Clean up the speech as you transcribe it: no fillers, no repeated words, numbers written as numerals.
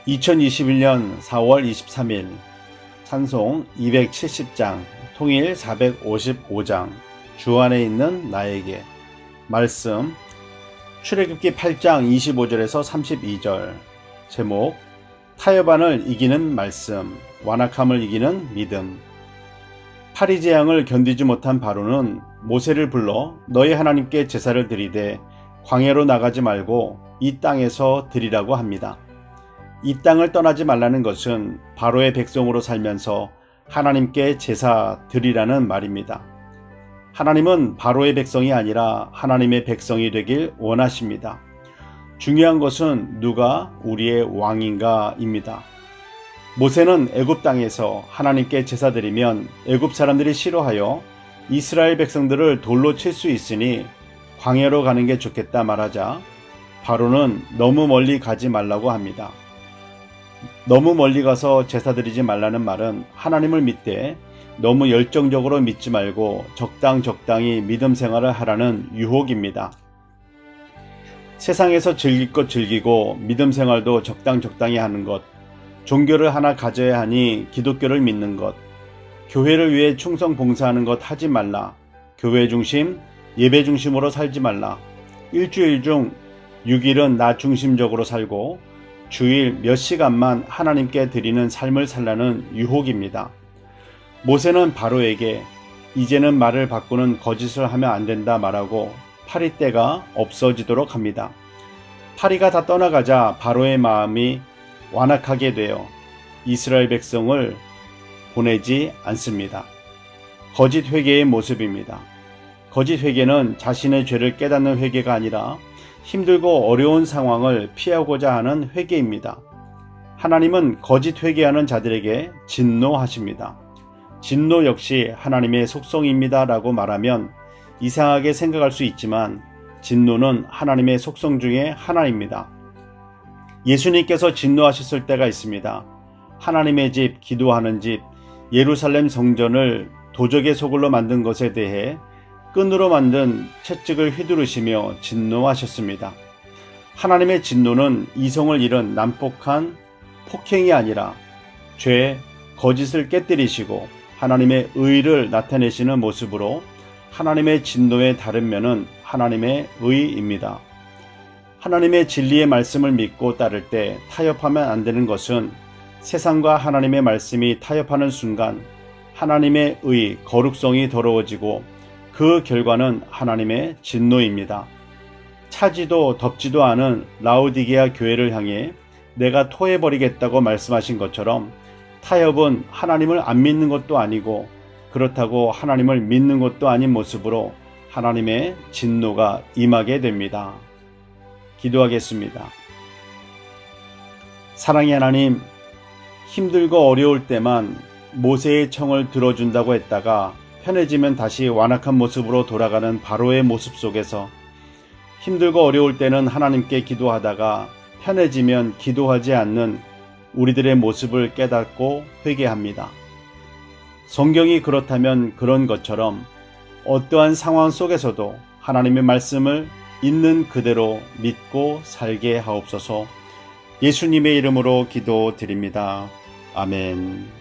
2021년 4월 23일 찬송 270장 통일 455장 주 안에 있는 나에게 말씀 출애굽기 8장 25절에서 32절 제목 타협안을 이기는 말씀 완악함을 이기는 믿음. 파리 재앙을 견디지 못한 바로는 모세를 불러 너희 하나님께 제사를 드리되 광야로 나가지 말고 이 땅에서 드리라고 합니다. 이 땅을 떠나지 말라는 것은 바로의 백성으로 살면서 하나님께 제사 드리라는 말입니다. 하나님은 바로의 백성이 아니라 하나님의 백성이 되길 원하십니다. 중요한 것은 누가 우리의 왕인가입니다. 모세는 애굽 땅에서 하나님께 제사 드리면 애굽 사람들이 싫어하여 이스라엘 백성들을 돌로 칠 수 있으니 광야로 가는 게 좋겠다 말하자 바로는 너무 멀리 가지 말라고 합니다. 너무 멀리 가서 제사 드리지 말라는 말은 하나님을 믿되 너무 열정적으로 믿지 말고 적당히 믿음 생활을 하라는 유혹입니다. 세상에서 즐길 것 즐기고 믿음 생활도 적당히 하는 것, 종교를 하나 가져야 하니 기독교를 믿는 것, 교회를 위해 충성 봉사하는 것 하지 말라, 교회 중심, 예배 중심으로 살지 말라, 일주일 중 6일은 나 중심적으로 살고 주일 몇 시간만 하나님께 드리는 삶을 살라는 유혹입니다. 모세는 바로에게 이제는 말을 바꾸는 거짓을 하면 안 된다 말하고 파리떼가 없어지도록 합니다. 파리가 다 떠나가자 바로의 마음이 완악하게 되어 이스라엘 백성을 보내지 않습니다. 거짓 회개의 모습입니다. 거짓 회개는 자신의 죄를 깨닫는 회개가 아니라 힘들고 어려운 상황을 피하고자 하는 회개입니다. 하나님은 거짓 회개하는 자들에게 진노하십니다. 진노 역시 하나님의 속성입니다 라고 말하면 이상하게 생각할 수 있지만 진노는 하나님의 속성 중에 하나입니다. 예수님께서 진노하셨을 때가 있습니다. 하나님의 집, 기도하는 집, 예루살렘 성전을 도적의 소굴로 만든 것에 대해 끈으로 만든 채찍을 휘두르시며 진노하셨습니다. 하나님의 진노는 이성을 잃은 난폭한 폭행이 아니라 죄, 거짓을 깨뜨리시고 하나님의 의를 나타내시는 모습으로 하나님의 진노의 다른 면은 하나님의 의입니다. 하나님의 진리의 말씀을 믿고 따를 때 타협하면 안 되는 것은 세상과 하나님의 말씀이 타협하는 순간 하나님의 의, 거룩성이 더러워지고 그 결과는 하나님의 진노입니다. 차지도 덥지도 않은 라오디게아 교회를 향해 내가 토해버리겠다고 말씀하신 것처럼 타협은 하나님을 안 믿는 것도 아니고 그렇다고 하나님을 믿는 것도 아닌 모습으로 하나님의 진노가 임하게 됩니다. 기도하겠습니다. 사랑의 하나님, 힘들고 어려울 때만 모세의 청을 들어준다고 했다가 편해지면 다시 완악한 모습으로 돌아가는 바로의 모습 속에서 힘들고 어려울 때는 하나님께 기도하다가 편해지면 기도하지 않는 우리들의 모습을 깨닫고 회개합니다. 성경이 그렇다면 그런 것처럼 어떠한 상황 속에서도 하나님의 말씀을 있는 그대로 믿고 살게 하옵소서. 예수님의 이름으로 기도드립니다. 아멘.